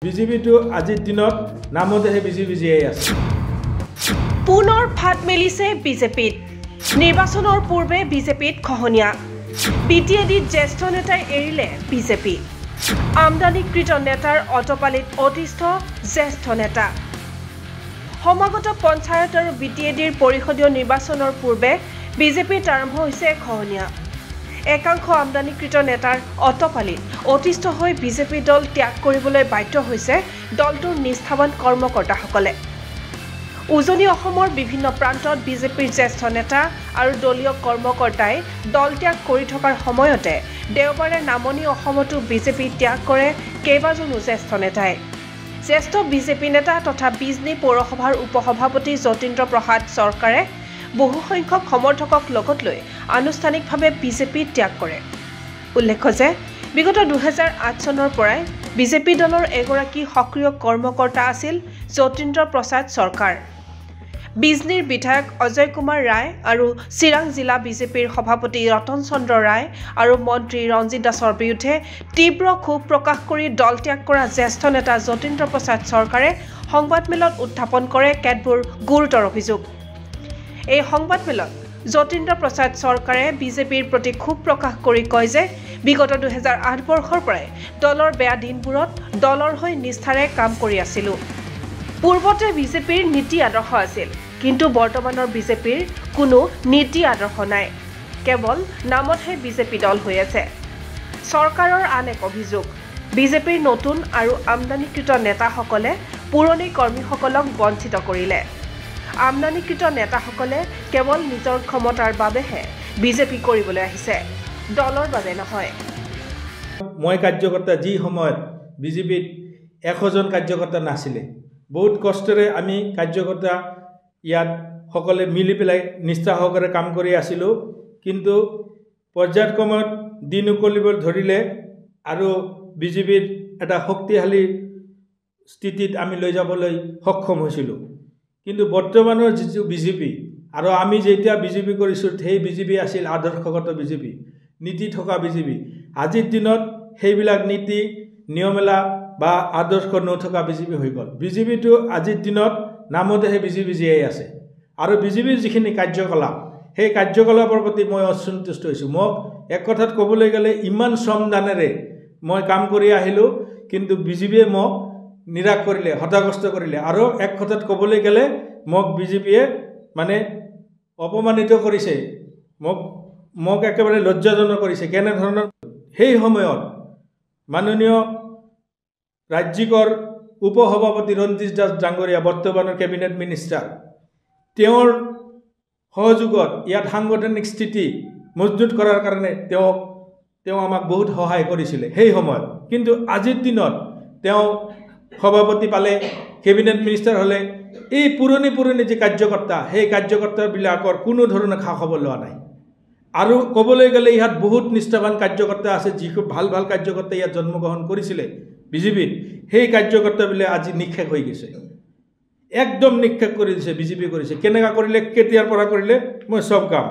বিজেপিটো আজিৰ দিনত নামতেহে বিজেপি জীয়াই আছে। পুনৰ ফাট মেলিছে বিজেপিত। নিৰ্বাচনৰ পূৰ্বে বিজেপিত খহনীয়া। বিটিএডিত জ্যেষ্ঠ নেতাই এৰিলে বিজেপি। আমদানিকৃত নেতাৰ অটপালিত অতিষ্ঠ জ্যেষ্ঠ নেতা। সমাগত পঞ্চায়ত আৰু বিটিএডিৰ পৰিষদীয় নিৰ্বাচনৰ পূৰ্বে বিজেপিত আৰম্ভ হৈছে খহনীয়া। একাংশ আমদানিকৃত নেতাৰ অটপালিত অতিষ্ঠ হৈ বিজেপি দল ত্যাগ কৰিবলৈ বাধ্য হৈছে দলটোৰ নিষ্ঠাৱান কৰ্মকৰ্তাসকলে। উজনি অসমৰ বিভিন্ন প্ৰান্তত বিজেপিৰ জ্যেষ্ঠ নেতা আৰু দলীয় কৰ্মকৰ্তাই দল ত্যাগ কৰি থকাৰ সময়তে দেওবাৰে নামনি অসমতো বিজেপি ত্যাগ কৰে কেইবাজনো জ্যেষ্ঠ নেতাই। জ্যেষ্ঠ বিজেপি নেতা তথা বিজনী পৌৰসভাৰ উপসভাপতি যতীন্দ্ৰ প্ৰসাদ চৰকাৰে বহুসংখ্যক সমৰ্থকক লগত লৈ আনুষ্ঠানিকভাৱে বিজেপি ত্যাগ কৰে। উল্লেখ্য যে বিগত 2008 চনৰ পৰাই বিজেপি দলৰ এগৰাকী সক্ৰিয় কৰ্মকৰ্তা আছিল যতীন্দ্ৰ প্ৰসাদ চৰকাৰ। বিজনীৰ বিধায়ক অজয় কুমাৰ ৰায় আৰু চিৰাং জিলা বিজেপিৰ সভাপতি ৰতন চন্দ্ৰ ৰায় আৰু মন্ত্ৰী ৰঞ্জিত দাসৰ বিৰুদ্ধে তীব্ৰ ক্ষোভ প্ৰকাশ কৰি দল ত্যাগ কৰা জ্যেষ্ঠ নেতা যতীন্দ্ৰ প্ৰসাদ চৰকাৰে সংবাদমেলত উত্থাপন কৰে কেতবোৰ গুৰুতৰ অভিযোগ। এই সংবাদমেলত যতীন্দ্ৰ প্ৰসাদ চৰকাৰে বিজেপিৰ প্ৰতি ক্ষোভ প্ৰকাশ কৰি কয় যে বিগত 2008 বৰ্ষৰ পৰাই দলৰ বেয়া দিনবোৰত দলৰ হৈ নিষ্ঠাৰে কাম কৰি আছিলোঁ। পূৰ্বতে বিজেপিৰ নীতি আদৰ্শ আছিল, কিন্তু বৰ্তমানৰ বিজেপিৰ কোনো নীতি আদৰ্শ নাই, কেৱল নামতহে বিজেপি দল হৈ আছে। চৰকাৰৰ আন এক অভিযোগ, বিজেপিৰ নতুন আৰু আমদানিকৃত নেতাসকলে পুৰণি কৰ্মীসকলক বঞ্চিত কৰিলে। আমদানিকৃত নেতাসকলে কেৱল নিজৰ ক্ষমতাৰ বাবেহে বিজেপি কৰিবলৈ আহিছে, দলৰ বাবে নহয়। মই কাৰ্যকৰ্তা যি সময়ত বিজেপিত 100 জন কাৰ্যকৰ্তা নাছিলে, বহুত কষ্টেৰে আমি কাৰ্যকৰ্তা ইয়াত সকলে মিলি পেলাই নিষ্ঠা সহকাৰে কাম কৰি আছিলোঁ। কিন্তু পৰ্যায়ক্ৰমত দিন উকলিব ধৰিলে আৰু বিজেপিৰ এটা শক্তিশালী স্থিতিত আমি লৈ যাবলৈ সক্ষম হৈছিলোঁ। কিন্তু বৰ্তমানৰ যিটো বিজেপি আৰু আমি যেতিয়া বিজেপি কৰিছোঁ সেই বিজেপি আছিল আদৰ্শগত বিজেপি, নীতি থকা বিজেপি। আজিৰ দিনত সেইবিলাক নীতি নিয়মেলা বা আদৰ্শ নথকা বিজেপি হৈ গ'ল। বিজেপিটো আজিৰ দিনত নামতেহে বিজেপি জীয়াই আছে আৰু বিজেপিৰ যিখিনি কাৰ্যকলাপ সেই কাৰ্যকলাপৰ প্ৰতি মই অসন্তুষ্ট হৈছোঁ। মোক এক কথাত ক'বলৈ গ'লে ইমান শ্ৰমদানেৰে মই কাম কৰি আহিলোঁ, কিন্তু বিজেপিয়ে মোক নিৰাশ কৰিলে, হতাগ্ৰস্ত কৰিলে। আৰু এক কথাত ক'বলৈ গ'লে মোক বিজেপিয়ে মানে অপমানিত কৰিছে, মোক একেবাৰে লজ্জাজনক কৰিছে। কেনেধৰণৰ সেই সময়ত মাননীয় ৰাজ্যিকৰ উপসভাপতি ৰঞ্জিত দাস ডাঙৰীয়া, বৰ্তমানৰ কেবিনেট মিনিষ্টাৰ, তেওঁৰ সহযোগত ইয়াত সাংগঠনিক স্থিতি মজবুত কৰাৰ কাৰণে তেওঁ আমাক বহুত সহায় কৰিছিলে সেই সময়ত। কিন্তু আজিৰ দিনত তেওঁ সভাপতি পালে, কেবিনেট মিনিষ্টাৰ হ'লে, এই পুৰণি যি কাৰ্যকৰ্তা সেই কাৰ্যকৰ্তাবিলাকৰ কোনো ধৰণৰ খা খবৰ লোৱা নাই। আৰু ক'বলৈ গ'লে ইয়াত বহুত নিষ্ঠাৱান কাৰ্যকৰ্তা আছে, যি খুব ভাল কাৰ্যকৰ্তা ইয়াত জন্মগ্ৰহণ কৰিছিলে বিজেপিত, সেই কাৰ্যকৰ্তাবিলাক আজি নিক্ষেপ হৈ গৈছে, একদম নিক্ষেপ কৰি দিছে বিজেপি কৰিছে। কেনেকুৱা কৰিলে, কেতিয়াৰ পৰা কৰিলে, মই চব কাম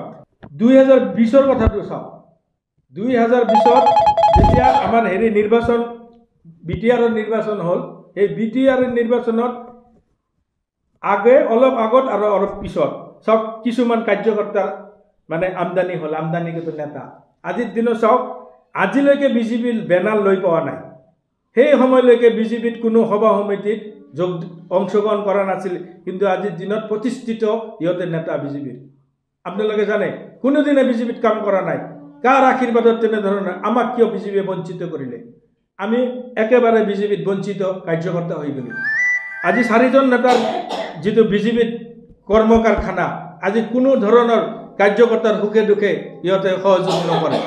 2020ৰ কথাটো চাওঁ। 2020ত যেতিয়া আমাৰ নিৰ্বাচন বিটিআৰৰ নিৰ্বাচন হ'ল, সেই বিটিআৰৰ নিৰ্বাচনত অলপ আগত আৰু অলপ পিছত চাওক কিছুমান কাৰ্যকৰ্তাৰ মানে আমদানি হ'ল, আমদানিকৃত নেতা। আজিৰ দিনত চাওক, আজিলৈকে বিজেপিৰ বেনাৰ লৈ পোৱা নাই। সেই সময়লৈকে বিজেপিত কোনো সভা সমিতিত অংশগ্ৰহণ কৰা নাছিল, কিন্তু আজিৰ দিনত প্ৰতিষ্ঠিত ইহঁতে নেতা বিজেপিৰ। আপোনালোকে জানে কোনোদিনে বিজেপিত কাম কৰা নাই। কাৰ আশীৰ্বাদত তেনেধৰণৰ? আমাক কিয় বিজেপিয়ে বঞ্চিত কৰিলে? আমি একেবাৰে বিজেপিত বঞ্চিত কাৰ্যকৰ্তা হৈ গ'লো। আজি 4 জন নেতাৰ যিটো বিজেপিত কৰ্ম কাৰখানা, আজি কোনো ধৰণৰ কাৰ্যকৰ্তাৰ সুখে দুখে ইহঁতে সহযোগ নকৰে,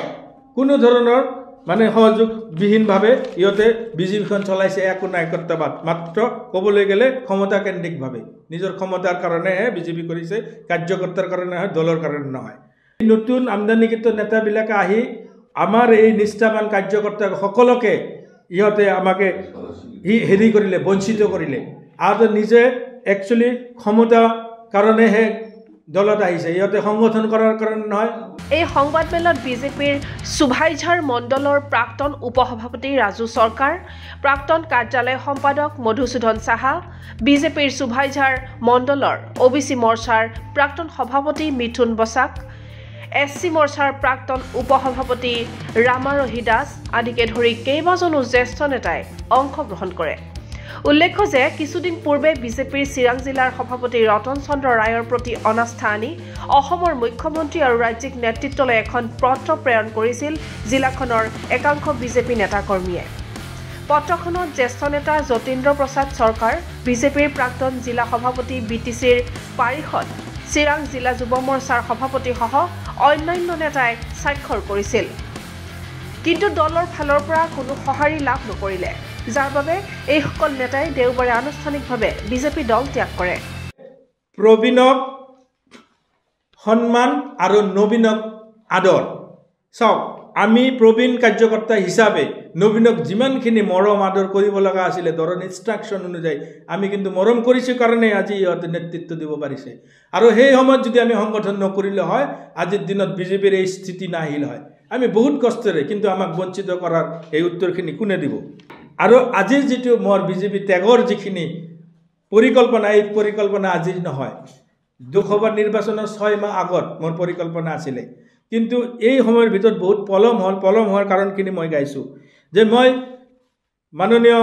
কোনো ধৰণৰ মানে সহযোগবিহীনভাৱে ইহঁতে বিজেপিখন চলাইছে একো নায়কত্ববাদ, মাত্ৰ ক'বলৈ গ'লে ক্ষমতাকেন্দ্ৰিকভাৱে নিজৰ ক্ষমতাৰ কাৰণেহে বিজেপি কৰিছে, কাৰ্যকৰ্তাৰ কাৰণে হয়, দলৰ কাৰণে নহয়। নতুন আমদানিকৃত নেতাবিলাকে আহি আমাৰ এই নিষ্ঠাৱান কাৰ্যকৰ্তা সকলোকে ইহঁতে আমাকে কৰিলে, বঞ্চিত কৰিলে। আৰু নিজে একচুৱেলি ক্ষমতা কাৰণেহে দলত আহিছে, ইহঁতে সংগঠন কৰাৰ কাৰণে নহয়। এই সংবাদমেলত বিজেপিৰ সুভাইঝাৰ মণ্ডলৰ প্ৰাক্তন উপসভাপতি ৰাজু চৰকাৰ, প্ৰাক্তন কাৰ্যালয় সম্পাদক মধুসূদন সাহা, বিজেপিৰ সুভাইঝাৰ মণ্ডলৰ OBC মৰ্চাৰ প্ৰাক্তন সভাপতি মিথুন বসাক, SC মৰ্চাৰ প্ৰাক্তন উপসভাপতি ৰামাৰহী দাস আদিকে ধৰি কেইবাজনো জ্যেষ্ঠ নেতাই অংশগ্ৰহণ কৰে। উল্লেখ্য যে কিছুদিন পূৰ্বে বিজেপিৰ চিৰাং জিলাৰ সভাপতি ৰতন চন্দ্ৰ ৰায়ৰ প্ৰতি অনাস্থা আনি অসমৰ মুখ্যমন্ত্ৰী আৰু ৰাজ্যিক নেতৃত্বলৈ এখন পত্ৰ প্ৰেৰণ কৰিছিল জিলাখনৰ একাংশ বিজেপি নেতাকৰ্মীয়ে। পত্ৰখনত জ্যেষ্ঠ নেতা যতীন্দ্ৰ প্ৰসাদ চৰকাৰ, বিজেপিৰ প্ৰাক্তন জিলা সভাপতি BTCৰ পাৰিষদ, চিৰাং জিলা যুৱ মৰ্চাৰ সভাপতিসহ অন্যান্য নেতাই স্বাক্ষৰ কৰিছিল। কিন্তু দলৰ ফালৰ পৰা কোনো সঁহাৰি লাভ নকৰিলে, যাৰ বাবে এইসকল নেতাই দেওবাৰে আনুষ্ঠানিকভাৱে বিজেপি দল ত্যাগ কৰে। প্ৰবীণক সন্মান আৰু নবীনক আদৰ। চাওক, আমি প্ৰবীণ কাৰ্যকৰ্তা হিচাপে নবীনক যিমানখিনি মৰম আদৰ কৰিব লগা আছিলে দলৰ ইনষ্ট্ৰাকশ্যন অনুযায়ী আমি কিন্তু মৰম কৰিছোঁ কাৰণে আজি ইহঁতে নেতৃত্ব দিব পাৰিছে। আৰু সেই সময়ত যদি আমি সংগঠন নকৰিলে হয় আজিৰ দিনত বিজেপিৰ এই স্থিতি নাহিল হয়। আমি বহুত কষ্টেৰে, কিন্তু আমাক বঞ্চিত কৰাৰ এই উত্তৰখিনি কোনে দিব? আৰু আজিৰ যিটো মোৰ বিজেপি ত্যাগৰ যিখিনি পৰিকল্পনা, এই পৰিকল্পনা আজিৰ নহয়। লোকসভা নিৰ্বাচনৰ 6 মাহ আগত মোৰ পৰিকল্পনা আছিলে, কিন্তু এই সময়ৰ ভিতৰত বহুত পলম হ'ল। পলম হোৱাৰ কাৰণখিনি মই গাইছোঁ যে মই মাননীয়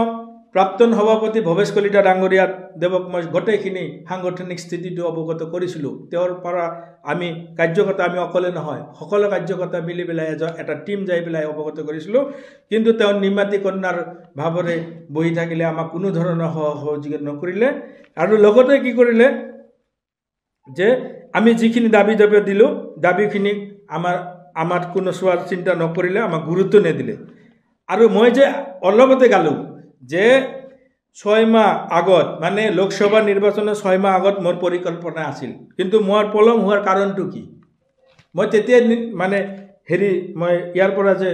প্ৰাক্তন সভাপতি ভৱেশ কলিতা ডাঙৰীয়াত দেৱক মই গোটেইখিনি সাংগঠনিক স্থিতিটো অৱগত কৰিছিলোঁ। তেওঁৰ পৰা আমি কাৰ্যকৰ্তা, আমি অকলে নহয়, সকলো কাৰ্যকৰ্তা মিলি পেলাই এটা টীম যাই পেলাই অৱগত কৰিছিলোঁ। কিন্তু তেওঁ নিমাতী কন্যাৰ ভাৱেৰে বহি থাকিলে, আমাক কোনো ধৰণৰ সহযোগিতা নকৰিলে। আৰু লগতে কি কৰিলে যে আমি যিখিনি দাবী দিলোঁ, দাবীখিনি আমাৰ কোনো চোৱাৰ চিন্তা নকৰিলে, আমাক গুৰুত্ব নিদিলে। আৰু মই যে অলপতে গালোঁ যে 6 মাহ আগত, মানে লোকসভা নিৰ্বাচনৰ 6 মাহ আগত মোৰ পৰিকল্পনা আছিল, কিন্তু মোৰ পলম হোৱাৰ কাৰণটো কি? মই তেতিয়া মানে মই ইয়াৰ পৰা যে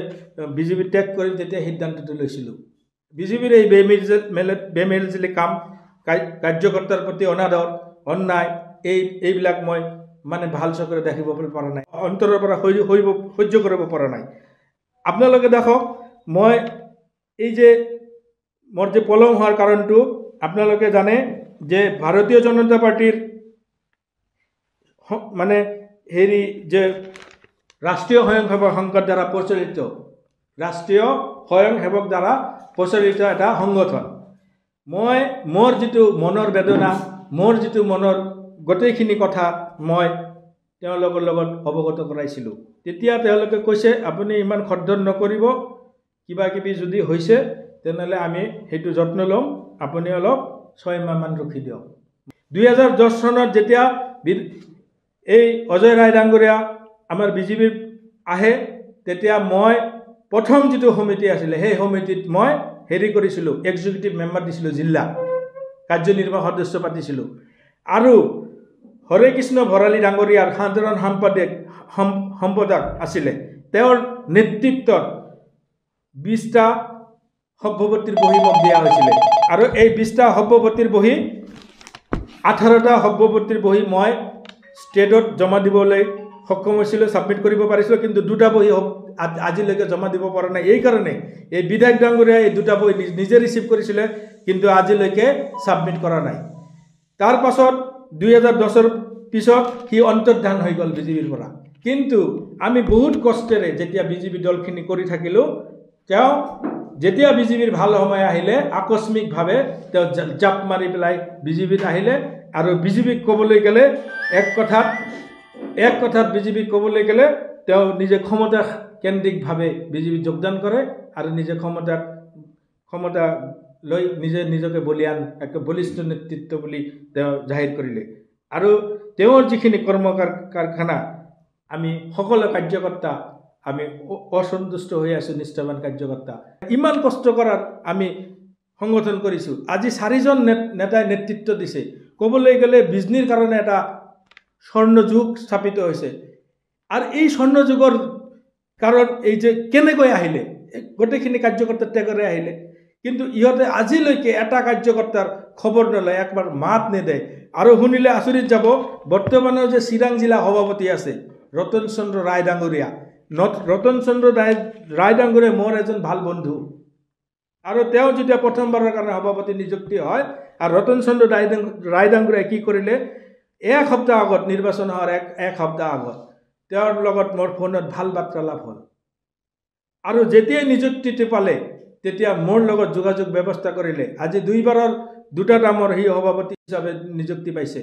বিজেপি ত্যাগ কৰিম তেতিয়া সিদ্ধান্তটো লৈছিলোঁ। বিজেপিৰ এই বেমেলজিলি কাম, কাৰ্যকৰ্তাৰ প্ৰতি অনাদৰ, অন্যায়, এইবিলাক মই মানে ভাল চকুৰে দেখিব পৰা নাই, অন্তৰৰ পৰা সহ্য কৰিব পৰা নাই। আপোনালোকে দেখক, মই এই যে মোৰ যে পলম হোৱাৰ কাৰণটো আপোনালোকে জানে যে ভাৰতীয় জনতা পাৰ্টিৰ মানে যে ৰাষ্ট্ৰীয় স্বয়ংসেৱক সংঘৰ দ্বাৰা প্ৰচলিত, ৰাষ্ট্ৰীয় স্বয়ংসেৱক দ্বাৰা প্ৰচলিত এটা সংগঠন। মই মোৰ যিটো মনৰ বেদনা, মোৰ যিটো মনৰ গোটেইখিনি কথা মই তেওঁলোকৰ লগত অৱগত কৰাইছিলোঁ। তেতিয়া তেওঁলোকে কৈছে আপুনি ইমান খৰধৰ নকৰিব, কিবা কিবি যদি হৈছে তেনেহ'লে আমি সেইটো যত্ন ল'ম, আপুনি অলপ 6 মাহমান ৰখি দিয়ক। 2010 চনত যেতিয়া এই অজয় ৰায় ডাঙৰীয়া আমাৰ বিজেপিৰ আহে, তেতিয়া মই প্ৰথম যিটো সমিতি আছিলে সেই সমিতিত মই কৰিছিলোঁ, এক্সিকিউটিভ মেম্বাৰ দিছিলোঁ, জিলা কাৰ্যনিৰ্বাহক সদস্য পাতিছিলোঁ। আৰু হৰে কৃষ্ণ ভৰালী ডাঙৰীয়াৰ সাধাৰণ সম্পাদক আছিলে, তেওঁৰ নেতৃত্বত 20টা সভাপতিৰ বহী মোক দিয়া হৈছিলে। আৰু এই 20টা সভাপতিৰ বহী, 18টা সভাপতিৰ বহী মই ষ্টেটত জমা দিবলৈ সক্ষম হৈছিলোঁ, ছাবমিট কৰিব পাৰিছিলোঁ। কিন্তু 2টা বহী আজিলৈকে জমা দিব পৰা নাই। এইকাৰণে এই বিধায়ক ডাঙৰীয়াই এই 2টা বহী নিজে ৰিচিভ কৰিছিলে, কিন্তু আজিলৈকে ছাবমিট কৰা নাই। তাৰ পাছত 2010ৰ পিছত সি অন্তৰ্ধান হৈ গ'ল বিজেপিৰ পৰা। কিন্তু আমি বহুত কষ্টেৰে যেতিয়া বিজেপি দলখিনি কৰি থাকিলোঁ, তেওঁ যেতিয়া বিজেপিৰ ভাল সময় আহিলে আকস্মিকভাৱে তেওঁ জাপ মাৰি পেলাই বিজেপিত আহিলে। আৰু বিজেপিক ক'বলৈ গ'লে এক কথাত বিজেপিক ক'বলৈ গ'লে তেওঁ নিজে ক্ষমতা কেন্দ্ৰিকভাৱে বিজেপিত যোগদান কৰে আৰু নিজে ক্ষমতা লৈ নিজকে বলিয়ান, এক বলিষ্ঠ নেতৃত্ব বুলি তেওঁ জাহিৰ কৰিলে। আৰু তেওঁৰ যিখিনি কাৰখানা, আমি সকলো কাৰ্যকৰ্তা আমি অসন্তুষ্ট হৈ আছোঁ, নিষ্ঠাবান কাৰ্যকৰ্তা। ইমান কষ্ট কৰাৰ আমি সংগঠন কৰিছোঁ, আজি 4জন নেতাই নেতৃত্ব দিছে। ক'বলৈ গ'লে বিজনীৰ কাৰণে এটা স্বৰ্ণযুগ স্থাপিত হৈছে। আৰু এই স্বৰ্ণযুগৰ কাৰণ এই যে কেনেকৈ আহিলে, গোটেইখিনি কাৰ্যকৰ্তা ত্যাগৰে আহিলে। কিন্তু ইহঁতে আজিলৈকে এটা কাৰ্যকৰ্তাৰ খবৰ নলয়, একবাৰ মাত নেদে। আৰু শুনিলে আচৰিত যাব, বৰ্তমানৰ যে চিৰাং জিলা সভাপতি আছে ৰতন চন্দ্ৰ ৰায় ডাঙৰীয়া, ৰতন চন্দ্ৰ ৰায় ডাঙৰীয়া মোৰ এজন ভাল বন্ধু। আৰু তেওঁ যেতিয়া প্ৰথমবাৰৰ কাৰণে সভাপতি নিযুক্তি হয়, আৰু ৰতন চন্দ্ৰ ৰায় ডাঙৰীয়াই কি কৰিলে, এক সপ্তাহ আগত, নিৰ্বাচন হোৱাৰ এক সপ্তাহ আগত তেওঁৰ লগত মোৰ ফোনত ভাল বাৰ্তালাপ হ'ল। আৰু যেতিয়াই নিযুক্তিটো পালে তেতিয়া মোৰ লগত যোগাযোগ ব্যৱস্থা কৰিলে। আজি 2বাৰৰ 2টা টাৰ্মৰ সি সভাপতি হিচাপে নিযুক্তি পাইছে।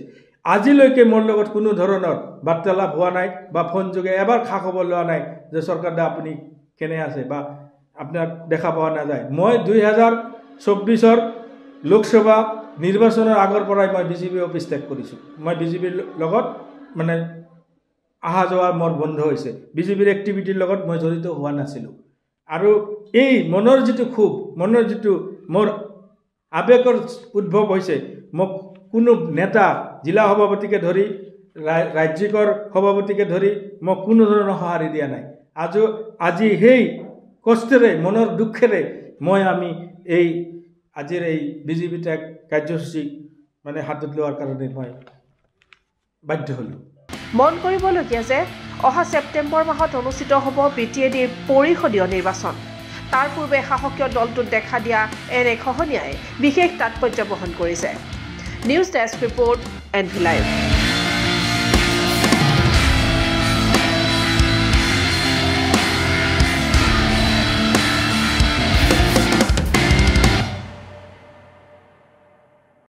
আজিলৈকে মোৰ লগত কোনো ধৰণৰ বাৰ্তালাপ হোৱা নাই বা ফোন যোগে এবাৰ খা খবৰ লোৱা নাই যে চৰকাৰ দা আপুনি কেনে আছে বা আপোনাক দেখা পোৱা নাযায়। মই 2024 লোকসভা নিৰ্বাচনৰ আগৰ পৰাই মই বিজেপি অফিচ ত্যাগ কৰিছোঁ। মই বিজেপিৰ লগত মানে অহা যোৱা মোৰ বন্ধ হৈছে। বিজেপিৰ এক্টিভিটিৰ লগত মই জড়িত হোৱা নাছিলোঁ। আৰু এই মনৰ যিটো ক্ষোভ, মনৰ যিটো মোৰ আৱেগৰ উদ্ভৱ হৈছে, মোক কোনো নেতা, জিলা সভাপতিকে ধৰি ৰাজ্যিকৰ সভাপতিকে ধৰি মোক কোনো ধৰণৰ সঁহাৰি দিয়া নাই। আজি সেই কষ্টেৰে, মনৰ দুখেৰে আমি আজিৰ এই বিজেপি ত্যাগ কাৰ্যসূচী মানে হাতত লোৱাৰ কাৰণে মই বাধ্য হ'লোঁ। মন কৰিবলগীয়া যে অহা ছেপ্টেম্বৰ মাহত অনুষ্ঠিত হ'ব BTADৰ পৰিষদীয় নিৰ্বাচন। তাৰ পূৰ্বে শাসকীয় দলটোত দেখা দিয়া এনে খহনীয়াই বিশেষ তাৎপৰ্য বহন কৰিছে। News desk report NV Live।